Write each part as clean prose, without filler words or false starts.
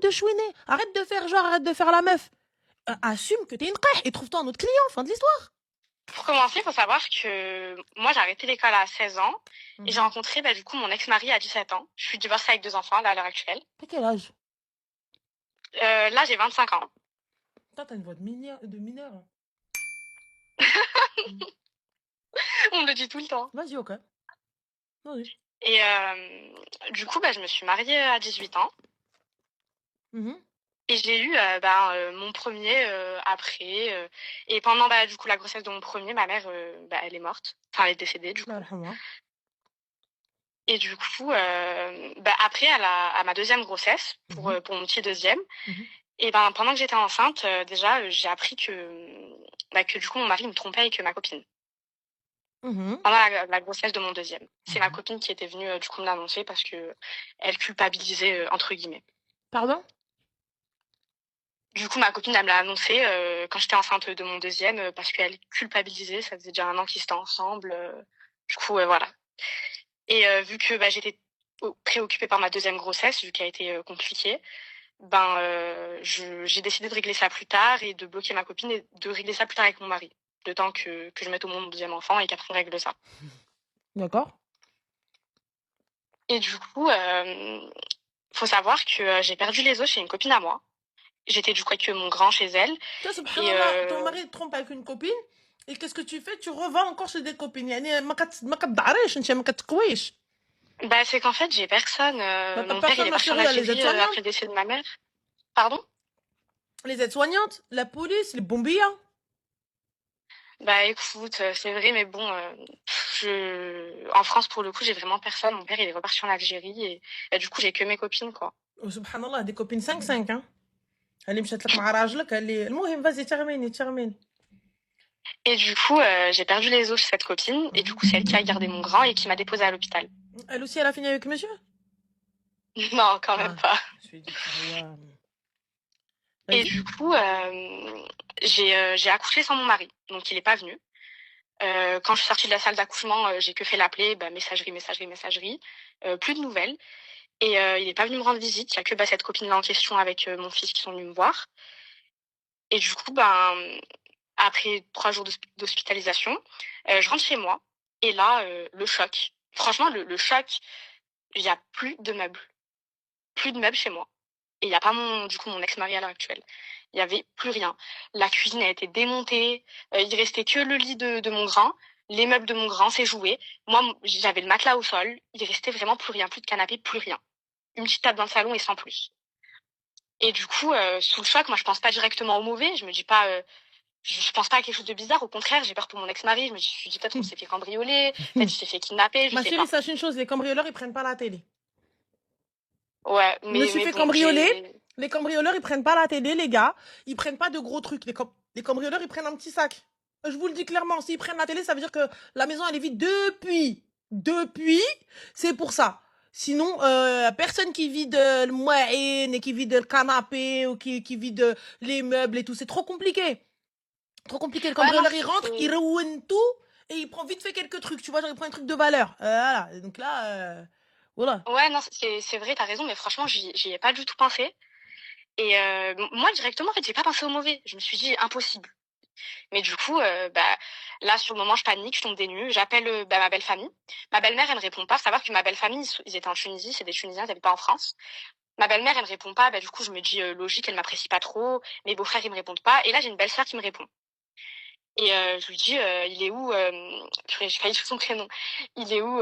de chouiner. Arrête de faire genre, arrête de faire la meuf. Assume que t'es une qah et trouve-toi un autre client, fin de l'histoire. Pour commencer, il faut savoir que moi, j'ai arrêté l'école à 16 ans et j'ai rencontré du coup mon ex-mari à 17 ans. Je suis divorcée avec 2 enfants là, à l'heure actuelle. T'as quel âge? Là, j'ai 25 ans. Toi, t'as une voix de mineur. On me le dit tout le temps. Vas-y, ok. Vas-y. Et du coup, je me suis mariée à 18 ans. Et j'ai eu mon premier après. Et pendant du coup la grossesse de mon premier, ma mère, elle est morte. Enfin, elle est décédée du coup. Et du coup, après, à ma deuxième grossesse, pour mon petit deuxième, et pendant que j'étais enceinte, déjà, j'ai appris que du coup, mon mari me trompait avec ma copine. Pendant la grossesse de mon deuxième. C'est ma copine qui était venue du coup me l'annoncer parce que elle culpabilisait entre guillemets. Pardon? Du coup, ma copine, elle me l'a annoncé quand j'étais enceinte de mon deuxième parce qu'elle culpabilisait. Ça faisait déjà 1 an qu'ils étaient ensemble. Du coup, voilà. Et vu que j'étais préoccupée par ma deuxième grossesse, vu qu'elle a été compliquée, j'ai décidé de régler ça plus tard et de bloquer ma copine et de régler ça plus tard avec mon mari. Le temps que je mette au monde mon deuxième enfant et qu'après on règle ça. D'accord. Et du coup, faut savoir que j'ai perdu les os chez une copine à moi. J'étais du coup avec mon grand chez elle. Toi, subhanallah, ton mari te trompe avec une copine et qu'est-ce que tu fais? Tu revends encore chez des copines. C'est qu'en fait, j'ai personne. Mon père, il est parti en Algérie après le décès de ma mère. Pardon? Les aides-soignantes, la police, les bombillas. Écoute, c'est vrai, mais bon, en France, pour le coup, j'ai vraiment personne. Mon père, il est reparti en Algérie et du coup, j'ai que mes copines, quoi. Oh, subhanallah, des copines 5-5, hein. Elle مشات لك مع راجلك المهم vas-y termine. Et du coup, j'ai perdu les os chez cette copine et du coup, c'est elle qui a gardé mon grand et qui m'a déposée à l'hôpital. Elle aussi, elle a fini avec monsieur? Non, quand même pas. Je suis dit, ouais. Et du coup, j'ai accouché sans mon mari, donc il est pas venu. Quand je suis sortie de la salle d'accouchement, j'ai que fait l'appeler, messagerie, plus de nouvelles. Et il est pas venu me rendre visite. Il y a que cette copine-là en question avec mon fils qui sont venus me voir. Et du coup, après 3 jours d'hospitalisation, je rentre chez moi. Et là, le choc. Franchement, le choc, il y a plus de meubles. Plus de meubles chez moi. Et il n'y a pas mon ex-mari à l'heure actuelle. Il n'y avait plus rien. La cuisine a été démontée. Il restait que le lit de mon grand. Les meubles de mon grand, c'est joué. Moi, j'avais le matelas au sol. Il restait vraiment plus rien. Plus de canapé, plus rien. Une petite table dans le salon et sans plus. Et du coup, sous le choc, moi, je pense pas directement au mauvais. Je me dis pas, je pense pas à quelque chose de bizarre. Au contraire, j'ai peur pour mon ex-mari. Je me dis peut-être qu'on s'est fait cambrioler, peut-être qu'il s'est fait kidnapper. Ma chérie, sache une chose, les cambrioleurs, ils prennent pas la télé. Ouais, mais. Je me suis fait cambrioler. Les cambrioleurs, ils prennent pas la télé, les gars. Ils prennent pas de gros trucs. Les cambrioleurs, ils prennent un petit sac. Je vous le dis clairement, s'ils prennent la télé, ça veut dire que la maison, elle est vide depuis, c'est pour ça. Sinon, personne qui vide le moyen et qui vide le canapé ou qui vide les meubles et tout, c'est trop compliqué. Trop compliqué. Le cambrioleur, il rentre, il ruine tout et il prend vite fait quelques trucs. Tu vois, genre, il prend un truc de valeur. Voilà. Donc là, voilà. Ouais, non, c'est vrai, t'as raison, mais franchement, j'y ai pas du tout pensé. Et moi, directement, en fait, j'ai pas pensé au mauvais. Je me suis dit, impossible. Mais du coup, là, sur le moment, je panique, je tombe des nues. J'appelle ma belle famille. Ma belle-mère, elle ne répond pas. Faut savoir que ma belle famille, ils étaient en Tunisie, c'est des Tunisiens, ils n'habitent pas en France. Ma belle-mère, elle ne répond pas. Du coup, je me dis, logique, elle m'apprécie pas trop. Mes beaux-frères, ils me répondent pas. Et là, j'ai une belle-sœur qui me répond. Et je lui dis, il est où j'ai failli tout son prénom. Il est où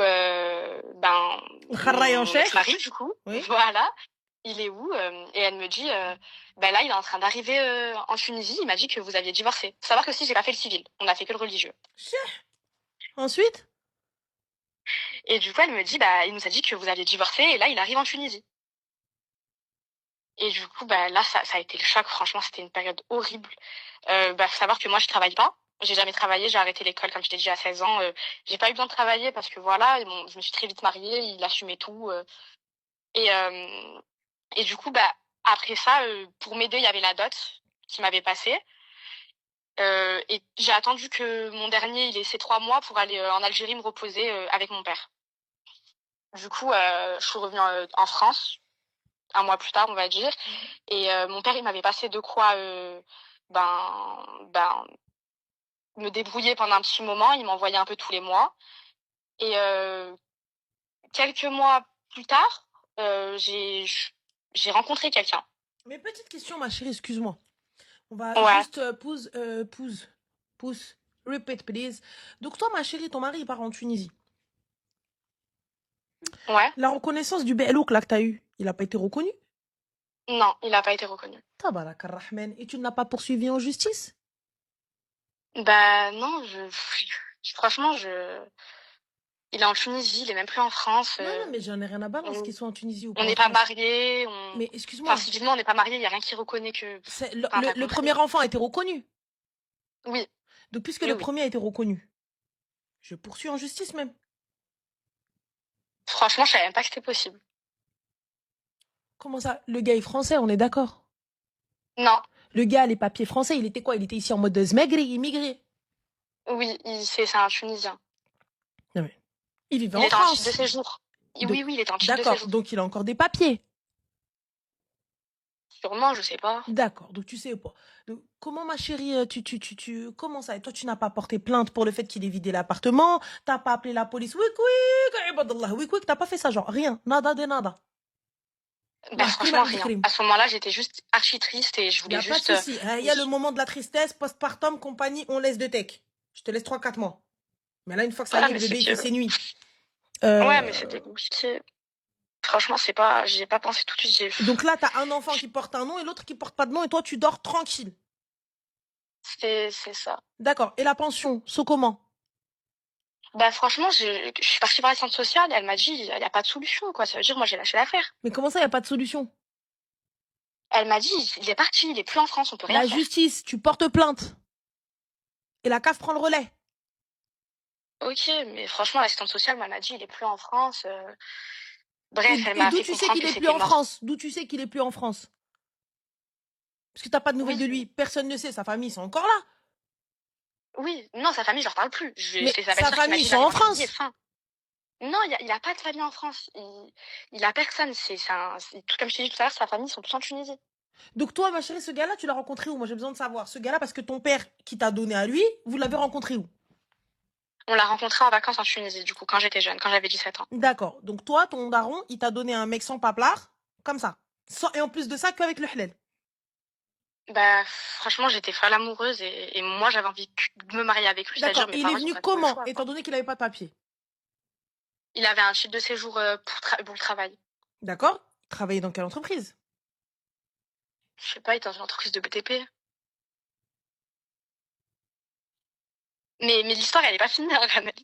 mon ex-mari, du coup. Oui. Voilà. Il est où Et elle me dit, là, il est en train d'arriver en Tunisie. Il m'a dit que vous aviez divorcé. Faut savoir que si, j'ai pas fait le civil. On a fait que le religieux. Ensuite Et du coup, elle me dit, il nous a dit que vous aviez divorcé et là, il arrive en Tunisie. Et du coup, là, ça a été le choc. Franchement, c'était une période horrible. Faut savoir que moi, je travaille pas. J'ai jamais travaillé. J'ai arrêté l'école, comme je t'ai dit, à 16 ans. J'ai pas eu besoin de travailler parce que voilà, je me suis très vite mariée. Il assumait tout. Et du coup, après ça, pour m'aider, il y avait la dot qui m'avait passé. Et j'ai attendu que mon dernier, il ait ses 3 mois pour aller en Algérie me reposer avec mon père. Du coup, je suis revenue en France un mois plus tard, on va dire. Et mon père, il m'avait passé de quoi me débrouiller pendant un petit moment. Il m'envoyait un peu tous les mois. Et quelques mois plus tard, j'ai rencontré quelqu'un. Mais petite question, ma chérie, excuse-moi. On va Ouais. juste repeat, please. Donc toi, ma chérie, ton mari, il part en Tunisie. Ouais. La reconnaissance du BLOK là que t'as eu, il n'a pas été reconnu? Non, il n'a pas été reconnu. Tabarak ar-Rahman. Et tu ne l'as pas poursuivi en justice? Bah non, franchement, il est en Tunisie, il est même plus en France. Non, mais j'en ai rien à balance qu'il soit en Tunisie ou pas On en n'est pas France. mariés. Mais excuse-moi. Enfin, civilement, on n'est pas mariés, il n'y a rien qui reconnaît que... Le premier enfant a été reconnu? Oui. Donc puisque le premier a été reconnu, je poursuis en justice même. Franchement, je savais même pas que c'était possible. Comment ça? Le gars est français, on est d'accord? Non. Le gars a les papiers français, il était quoi? Il était ici en mode zmegri, immigré? Oui, c'est un Tunisien. Non mais, il vivait en France. Il était en titre de séjour. Oui, il était en titre de séjour. D'accord, donc il a encore des papiers. Sûrement, je sais pas. D'accord, donc tu sais pas. Donc, comment, ma chérie, comment ça? Et toi, tu n'as pas porté plainte pour le fait qu'il ait vidé l'appartement? T'as pas appelé la police? Oui, t'as pas fait ça, genre rien, nada de nada. Ben, franchement, rien. À ce moment-là, j'étais juste archi triste et je voulais juste... Il n'y a pas de souci. Il y a le moment de la tristesse, postpartum, compagnie, on laisse de tech. Je te laisse 3-4 mois. Mais là, une fois que ça y est, le bébé, il fait ses nuits. Ouais, mais c'était compliqué. Franchement, j'ai pas pensé tout de suite. Donc là, t'as un enfant qui porte un nom et l'autre qui porte pas de nom et toi, tu dors tranquille. C'est ça. D'accord. Et la pension, c'est comment? Bah franchement, je suis partie voir l'assistante sociale et elle m'a dit, il n'y a pas de solution, quoi. Ça veut dire, moi, j'ai lâché l'affaire. Mais comment ça, il n'y a pas de solution? Elle m'a dit, il est parti, il est plus en France, on peut rien faire. La justice, tu portes plainte. Et la CAF prend le relais. Ok, mais franchement, l'assistante sociale m'a dit, il est plus en France. Bref, elle m'a fait comprendre que c'était mort. D'où tu sais qu'il est plus en France? D'où tu sais qu'il est plus en France? Parce que t'as pas de nouvelles de lui. Personne ne sait, sa famille, ils sont encore là. Oui, non, sa famille, je leur parle plus. Mais sa famille, ils sont en France. Non, il a pas de famille en France. Il a personne. Tout comme je t'ai dit tout à l'heure, sa famille, ils sont tous en Tunisie. Donc toi, ma chérie, ce gars-là, tu l'as rencontré où? Moi, j'ai besoin de savoir. Ce gars-là, parce que ton père qui t'a donné à lui, vous l'avez rencontré où? On l'a rencontré en vacances en Tunisie, du coup, quand j'étais jeune, quand j'avais 17 ans. D'accord. Donc toi, ton daron, il t'a donné un mec sans paplard, comme ça. Et en plus de ça, qu'avec le halal. Bah, franchement, j'étais folle amoureuse et moi, j'avais envie de me marier avec lui. D'accord. Il est venu comment, étant donné qu'il n'avait pas de papier? Il avait un titre de séjour pour le travail. D'accord. Il travaillait dans quelle entreprise? Je sais pas, il était dans une entreprise de BTP. Mais l'histoire, elle est pas finie, hein, Ramel.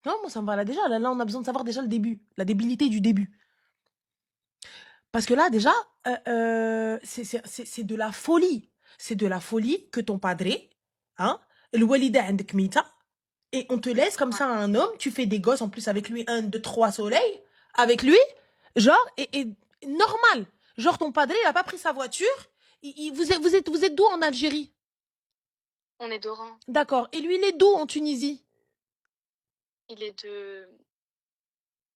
Non, moi, ça me va là déjà. Là, on a besoin de savoir déjà le début. La débilité du début. Parce que là, déjà, c'est de la folie. C'est de la folie que ton padré, hein, le walida عندك ميتة, et on te laisse comme ça à un homme, tu fais des gosses en plus avec lui, 1, 2, 3 soleils, avec lui, genre, et normal. Genre, ton padré, il a pas pris sa voiture. Vous êtes d'où en Algérie? On est d'Oran. D'accord. Et lui, il est d'où en Tunisie? Il est de...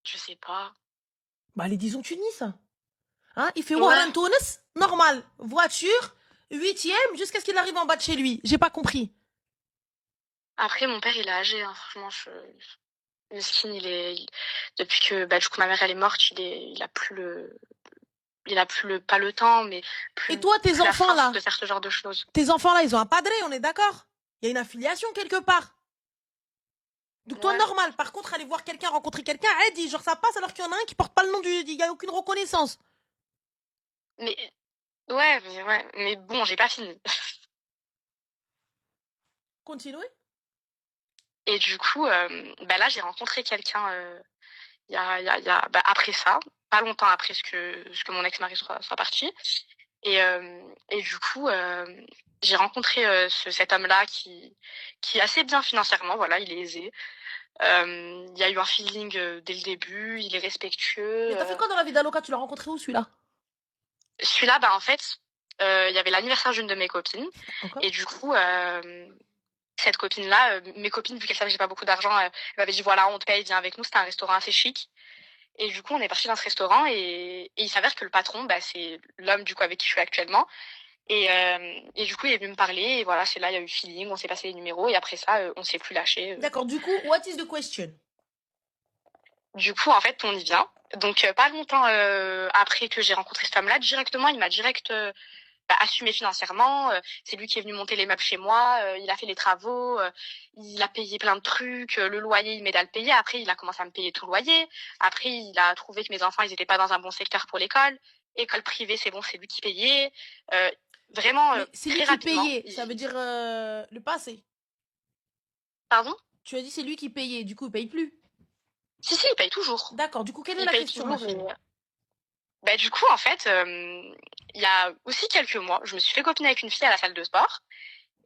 Je sais pas. Bah, allez, disons Tunis. Hein, il fait Warren Tunis, normal. Voiture, 8e, jusqu'à ce qu'il arrive en bas de chez lui. J'ai pas compris. Après, mon père, il est âgé, hein. Franchement, Mesquine, depuis que, bah, du coup, ma mère, elle est morte, il a plus pas le temps, mais plus. Et toi, tes enfants, là? De faire ce genre de choses. Tes enfants, là, ils ont un padré, on est d'accord? Il y a une affiliation quelque part. Donc, toi, normal. Par contre, aller voir quelqu'un, rencontrer quelqu'un, elle dit, genre, ça passe alors qu'il y en a un qui porte pas le nom il y a aucune reconnaissance. Mais, ouais, mais bon, j'ai pas fini. Continuez. Et du coup, bah là, j'ai rencontré quelqu'un après ça, pas longtemps après ce que mon ex-mari soit parti. Et du coup, j'ai rencontré cet homme-là qui est assez bien financièrement, voilà, il est aisé. Il y a eu un feeling dès le début, il est respectueux. Mais t'as fait quoi dans la vie d'Aloca? Tu l'as rencontré où, celui-là? Celui-là, bah en fait, il y avait l'anniversaire d'une de mes copines. Okay. Et du coup, cette copine-là, mes copines, vu qu'elles savaient que j'ai pas beaucoup d'argent, elles m'avaient dit, voilà, on te paye, viens avec nous. C'était un restaurant assez chic. Et du coup, on est parti dans ce restaurant et il s'avère que le patron, bah, c'est l'homme du coup avec qui je suis actuellement. Et du coup, il est venu me parler et voilà, c'est là, il y a eu feeling, on s'est passé les numéros et après ça, on s'est plus lâché. D'accord, du coup, what is the question? Du coup, en fait, on y vient. Donc, pas longtemps après que j'ai rencontré cette femme-là, directement, il m'a assumé financièrement. C'est lui qui est venu monter les meubles chez moi. Il a fait les travaux. Il a payé plein de trucs. Le loyer, il m'aide à le payer. Après, il a commencé à me payer tout le loyer. Après, il a trouvé que mes enfants, ils étaient pas dans un bon secteur pour l'école. École privée, c'est bon, c'est lui qui payait. Vraiment, c'est très lui qui rapidement. payait, ça veut dire le passé. Pardon? Tu as dit c'est lui qui payait, du coup, il paye plus. Si, il paye toujours. D'accord, du coup, quelle est la question, ma chérie? Bah, du coup, en fait, il y a aussi quelques mois, je me suis fait copiner avec une fille à la salle de sport.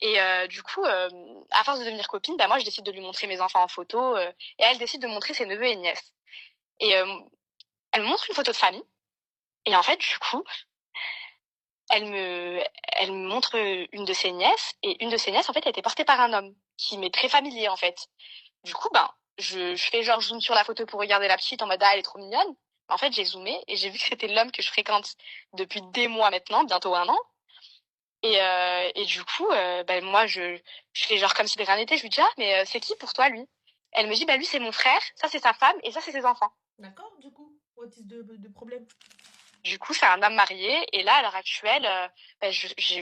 Et du coup, à force de devenir copine, bah, moi, je décide de lui montrer mes enfants en photo et elle décide de montrer ses neveux et nièces. Et elle me montre une photo de famille. Et en fait, du coup, elle me montre une de ses nièces. Et une de ses nièces, en fait, elle était portée par un homme qui m'est très familier, en fait. Du coup, ben, je fais genre zoom sur la photo pour regarder la petite en mode ah, elle est trop mignonne. En fait, j'ai zoomé et j'ai vu que c'était l'homme que je fréquente depuis des mois maintenant, bientôt 1 an. Et du coup, ben, moi, je fais genre comme si de rien n'était. Je lui dis ah, mais c'est qui pour toi, lui? Elle me dit bah lui c'est mon frère, ça c'est sa femme et ça c'est ses enfants. D'accord, du coup, what is the problème? Du coup, c'est un homme marié et là à l'heure actuelle, ben,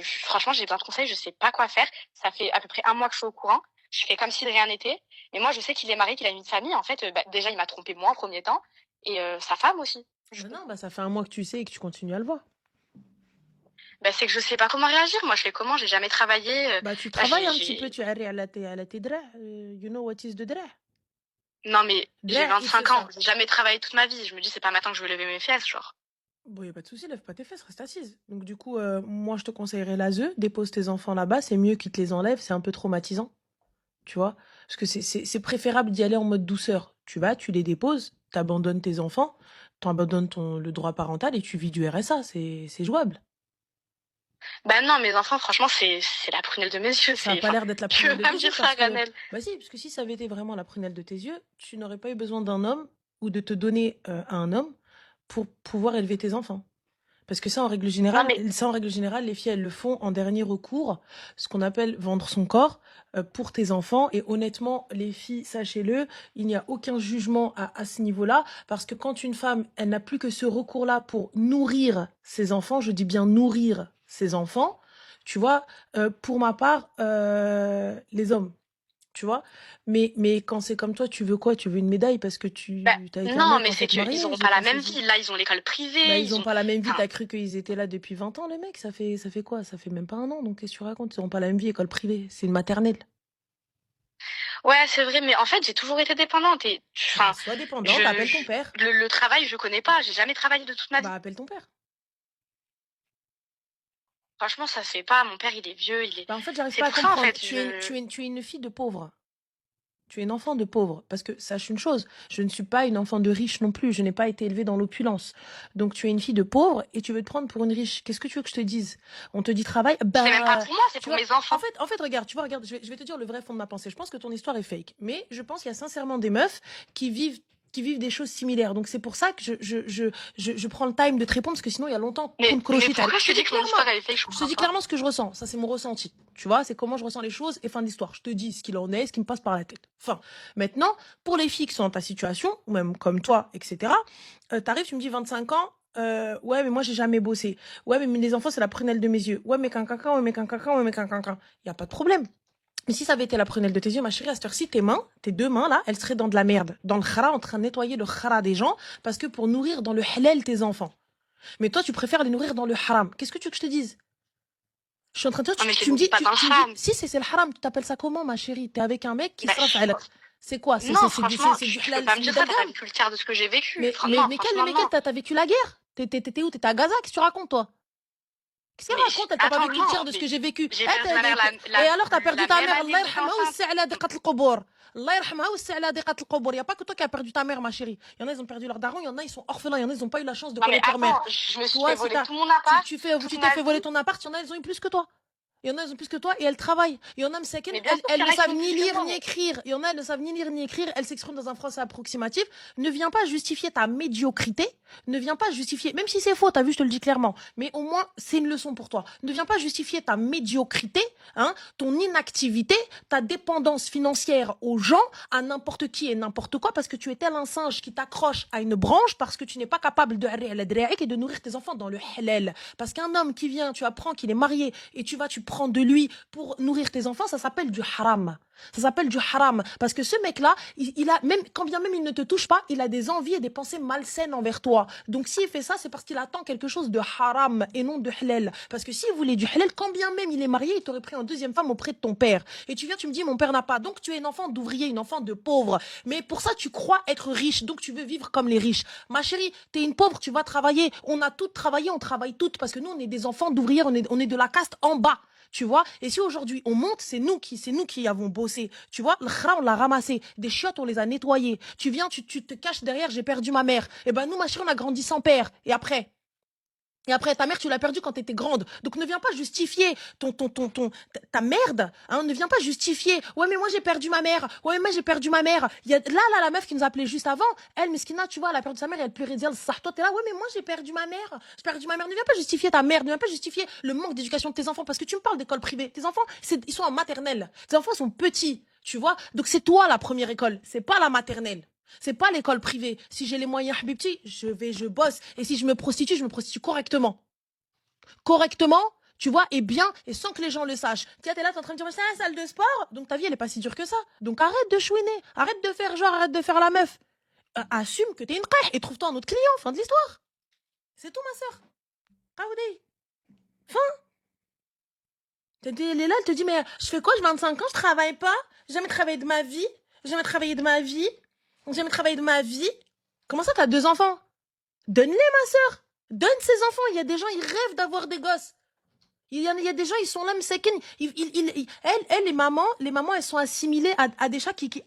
franchement j'ai besoin de conseils, je sais pas quoi faire. Ça fait à peu près 1 mois que je suis au courant. Je fais comme si de rien n'était. Mais moi je sais qu'il est marié, qu'il a une vie de famille. En fait, bah, déjà il m'a trompé moi en premier temps et sa femme aussi. Non, bah ça fait 1 mois que tu sais et que tu continues à le voir. Bah, c'est que je sais pas comment réagir. Moi, je fais comment? J'ai jamais travaillé. Bah, tu travailles un petit peu, tu arrives à la drap. You know what is the drap? Non, mais j'ai 25 ans. ça. J'ai jamais travaillé toute ma vie. Je me dis, c'est pas maintenant que je vais lever mes fesses, genre. Bon, y a pas de souci, lève pas tes fesses, reste assise. Donc, du coup, moi, je te conseillerais l'ASE, dépose tes enfants là-bas, c'est mieux qu'ils te les enlèvent, c'est un peu traumatisant, tu vois. Parce que c'est préférable d'y aller en mode douceur. Tu vas, tu les déposes, t'abandonnes tes enfants, t'abandonnes le droit parental et tu vis du RSA, c'est jouable. Bah non, mes enfants, franchement, c'est la prunelle de mes yeux. Ça n'a pas l'air d'être la prunelle de tes yeux. Tu veux pas me dire ça, Ranel? Bah si, parce que si ça avait été vraiment la prunelle de tes yeux, tu n'aurais pas eu besoin d'un homme ou de te donner à un homme pour pouvoir élever tes enfants. Parce que ça, en règle générale, les filles, elles le font en dernier recours, ce qu'on appelle vendre son corps pour tes enfants. Et honnêtement, les filles, sachez-le, il n'y a aucun jugement à ce niveau-là, parce que quand une femme, elle n'a plus que ce recours-là pour nourrir ses enfants, je dis bien nourrir ses enfants, tu vois, pour ma part, les hommes. Tu vois, mais quand c'est comme toi, tu veux quoi? Tu veux une médaille parce que t'as été non, un mec mais c'est qu'ils n'auront pas la même vie. Là, ils ont l'école privée. Bah, ils ont pas la même vie. T'as cru qu'ils étaient là depuis 20 ans, les mecs? Ça fait quoi? Ça fait même pas 1 an. Donc, qu'est-ce que tu racontes? Ils ont pas la même vie, école privée. C'est une maternelle. Ouais, c'est vrai, mais en fait, j'ai toujours été dépendante. Et, bah, sois dépendante, appelle ton père. Le travail, je connais pas. J'ai jamais travaillé de toute ma vie. Bah, appelle ton père. Franchement, ça se fait pas. Mon père, il est vieux. Bah, en fait, j'arrive pas à comprendre. En fait, tu es une fille de pauvre. Tu es une enfant de pauvre. Parce que, sache une chose, je ne suis pas une enfant de riche non plus. Je n'ai pas été élevée dans l'opulence. Donc, tu es une fille de pauvre et tu veux te prendre pour une riche. Qu'est-ce que tu veux que je te dise? On te dit travail. Bah, c'est même pas pour moi, c'est pour mes enfants. En fait, regarde, je vais te dire le vrai fond de ma pensée. Je pense que ton histoire est fake. Mais je pense qu'il y a sincèrement des meufs qui vivent des choses similaires. Donc, c'est pour ça que je prends le time de te répondre, parce que sinon, il y a longtemps mais pourquoi je te dis que mon histoire est fake? Je te dis clairement ce que je ressens. Ça, c'est mon ressenti. Tu vois, c'est comment je ressens les choses et fin d'histoire. Je te dis ce qu'il en est, ce qui me passe par la tête. Enfin, maintenant, pour les filles qui sont dans ta situation, ou même comme toi, etc., t'arrives, tu me dis 25 ans, ouais, mais moi, j'ai jamais bossé. Ouais, mais les enfants, c'est la prunelle de mes yeux. Ouais, mais cancaca, ouais, mais cancaca, ouais, mais cancaca. Il n'y a pas de problème. Mais si ça avait été la prunelle de tes yeux, ma chérie, à cette heure-ci, tes 2 mains, là, elles seraient dans de la merde. Dans le khara, en train de nettoyer le khara des gens, parce que pour nourrir dans le halal tes enfants. Mais toi, tu préfères les nourrir dans le haram. Qu'est-ce que tu veux que je te dise? Je suis en train de dire, tu me dis, si, c'est le haram. Tu t'appelles ça comment, ma chérie? T'es avec un mec qui sera fait. C'est quoi? C'est du halal. Tu peux pas me dire ça, t'as pas vécu le tiers de ce que j'ai vécu. Mais quel, t'as vécu la guerre? T'étais où? T'étais à Gaza? Qu'est-ce que tu racontes, toi? Qu'est-ce qu'elle raconte? T'as pas vécu le tiers de ce que j'ai vécu. Et alors, t'as perdu ta mère. Allah yarhamha wa sa'ala diqat al-qubur. Allah yarhamha wa sa'ala diqat al-qubur. Il n'y a pas que toi qui as perdu ta mère, ma chérie. Il y en a, ils ont perdu leur daron. Il y en a, ils sont orphelins. Il y en a, ils n'ont pas eu la chance de connaître leur mère. Je me suis fait voler tout mon appart. Tu t'es fait voler ton appart. Il y en a, ils ont eu plus que toi. Il y en a, elles ont plus que toi et elles travaillent. Il y en a, Mais bien sûr elles qu'il y en ne a qui savent ont ni plus que lire moi, ni mais écrire. Il y en a, elles ne savent ni lire ni écrire. Elles s'expriment dans un français approximatif. Ne viens pas justifier ta médiocrité. Ne viens pas justifier, même si c'est faux, t'as vu, je te le dis clairement. Mais au moins, c'est une leçon pour toi. Ne viens pas justifier ta médiocrité, hein, ton inactivité, ta dépendance financière aux gens, à n'importe qui et n'importe quoi, parce que tu es tel un singe qui t'accroche à une branche, parce que tu n'es pas capable de et de nourrir tes enfants dans le halal. Parce qu'un homme qui vient, tu apprends qu'il est marié et tu prends de lui pour nourrir tes enfants, ça s'appelle du haram. Ça s'appelle du haram. Parce que ce mec-là, il a, même, quand bien même il ne te touche pas, il a des envies et des pensées malsaines envers toi. Donc s'il fait ça, c'est parce qu'il attend quelque chose de haram et non de halal. Parce que s'il voulait du halal, quand bien même il est marié, il t'aurait pris en deuxième femme auprès de ton père. Et tu viens, tu me dis, mon père n'a pas. Donc tu es une enfant d'ouvrier, une enfant de pauvre. Mais pour ça, tu crois être riche. Donc tu veux vivre comme les riches. Ma chérie, t'es une pauvre, tu vas travailler. On a toutes travaillé, on travaille toutes. Parce que nous, on est des enfants d'ouvrières, on est de la caste en bas. Tu vois, et si aujourd'hui on monte, c'est nous qui avons bossé. Tu vois, le khra, on l'a ramassé. Des chiottes, on les a nettoyées. Tu viens, tu te caches derrière, j'ai perdu ma mère. Et ben nous, ma chérie, on a grandi sans père. Et après, ta mère, tu l'as perdue quand tu étais grande. Donc ne viens pas justifier ta merde. Hein, ne viens pas justifier. Ouais, mais moi j'ai perdu ma mère. Ouais, mais j'ai perdu ma mère. Il y a là, la meuf qui nous appelait juste avant. Elle, Meskina, tu vois, elle a perdu sa mère, elle pleurait dire ça. Toi, t'es là, ouais, mais moi j'ai perdu ma mère. J'ai perdu ma mère. Ne viens pas justifier ta mère. Ne viens pas justifier le manque d'éducation de tes enfants parce que tu me parles d'école privée. Tes enfants, ils sont en maternelle. Tes enfants sont petits. Tu vois. Donc c'est toi la première école. C'est pas la maternelle. C'est pas l'école privée. Si j'ai les moyens, habibti, je bosse. Et si je me prostitue correctement. Correctement, tu vois, et bien, et sans que les gens le sachent. Tiens, t'es là, t'es en train de dire, c'est la salle de sport. Donc ta vie, elle est pas si dure que ça. Donc arrête de chouiner. Arrête de faire genre, arrête de faire la meuf. Assume que t'es une qeh et trouve-toi un autre client. Fin de l'histoire. C'est tout, ma sœur. Raoudi. Fin. Elle est là, elle te dit, mais je fais quoi? J'ai 25 ans, je travaille pas. J'ai jamais travaillé de ma vie. J'ai jamais travaillé de ma vie. J'ai jamais travaillé de ma vie. Comment ça, t'as 2 enfants? Donne-les, ma sœur. Donne ces enfants. Il y a des gens, ils rêvent d'avoir des gosses. Il y a des gens, ils sont là, mais c'est elles, les mamans, elles sont assimilées à des chats qui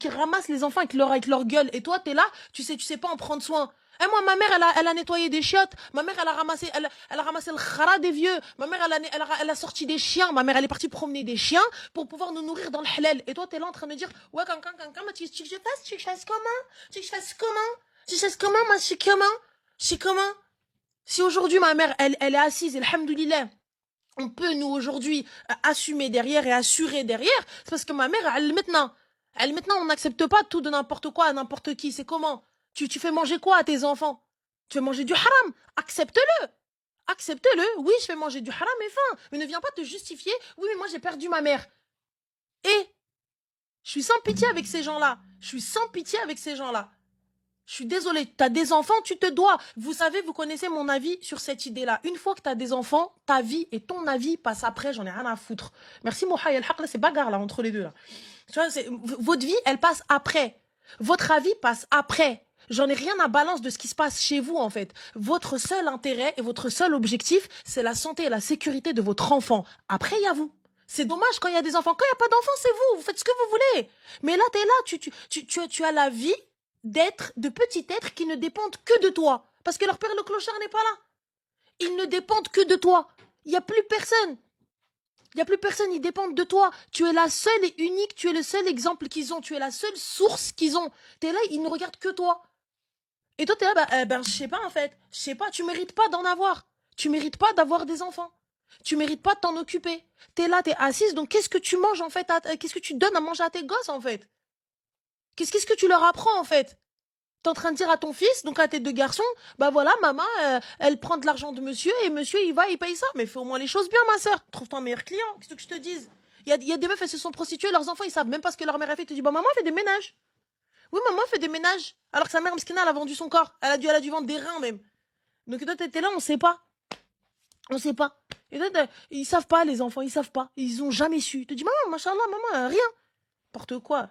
ramassent les enfants avec leur gueule. Et toi, t'es là, tu sais pas en prendre soin. Et moi, ma mère, elle a nettoyé des chiottes. Ma mère, elle a ramassé le khara des vieux. Ma mère, elle a sorti des chiens. Ma mère, elle est partie promener des chiens pour pouvoir nous nourrir dans le halal. Et toi, t'es là en train de dire, ouais, quand, tu veux que je fasse comment? Tu veux que je fasse comment? Tu sais comment, moi, je sais comment? Si aujourd'hui, ma mère, elle est assise, alhamdoulilah, on peut, nous, aujourd'hui, assumer derrière et assurer derrière, c'est parce que ma mère, elle, maintenant, on n'accepte pas tout de n'importe quoi à n'importe qui. C'est comment? Tu fais manger quoi à tes enfants? Tu fais manger du haram. Accepte-le. Accepte-le. Oui, je fais manger du haram et fin. Mais ne viens pas te justifier. Oui, mais moi, j'ai perdu ma mère. Et je suis sans pitié avec ces gens-là. Je suis sans pitié avec ces gens-là. Je suis désolée, tu as des enfants, tu te dois. Vous savez, vous connaissez mon avis sur cette idée-là. Une fois que tu as des enfants, ta vie et ton avis passent après, j'en ai rien à foutre. Merci Mohaï El-Haq, là, c'est bagarre là, entre les deux. Là. Tu vois, votre vie, elle passe après. Votre avis passe après. J'en ai rien à balance de ce qui se passe chez vous, en fait. Votre seul intérêt et votre seul objectif, c'est la santé et la sécurité de votre enfant. Après, il y a vous. C'est dommage quand il y a des enfants. Quand il n'y a pas d'enfants, c'est vous. Vous faites ce que vous voulez. Mais là, tu es là, tu as la vie de petits êtres qui ne dépendent que de toi. Parce que leur père le clochard n'est pas là. Ils ne dépendent que de toi. Il n'y a plus personne. Il n'y a plus personne, ils dépendent de toi. Tu es la seule et unique, tu es le seul exemple qu'ils ont. Tu es la seule source qu'ils ont. Tu es là, ils ne regardent que toi. Et toi, tu es là, je sais pas en fait. Je sais pas, tu mérites pas d'en avoir. Tu mérites pas d'avoir des enfants. Tu mérites pas de t'en occuper. Tu es là, tu es assise, donc qu'est-ce que tu manges en fait? Qu'est-ce que tu donnes à manger à tes gosses en fait? Qu'est-ce que tu leur apprends en fait? T'es en train de dire à ton fils, donc à tes 2 garçons, bah voilà, maman, elle prend de l'argent de monsieur et monsieur, il paye ça. Mais fais au moins les choses bien, ma sœur. Trouve-toi un meilleur client. Qu'est-ce que je te dise? Il y a des meufs, elles se sont prostituées, leurs enfants, ils savent même pas ce que leur mère a fait. Ils te disent, bah maman fait des ménages. Oui, maman fait des ménages. Alors que sa mère, Mskina, elle a vendu son corps. Elle a dû vendre des reins même. Donc toi, t'étais là, on sait pas. On sait pas. Et toi, ils savent pas, les enfants, ils savent pas. Ils ont jamais su. Tu te dis, maman, machallah, maman, rien. N'importe quoi.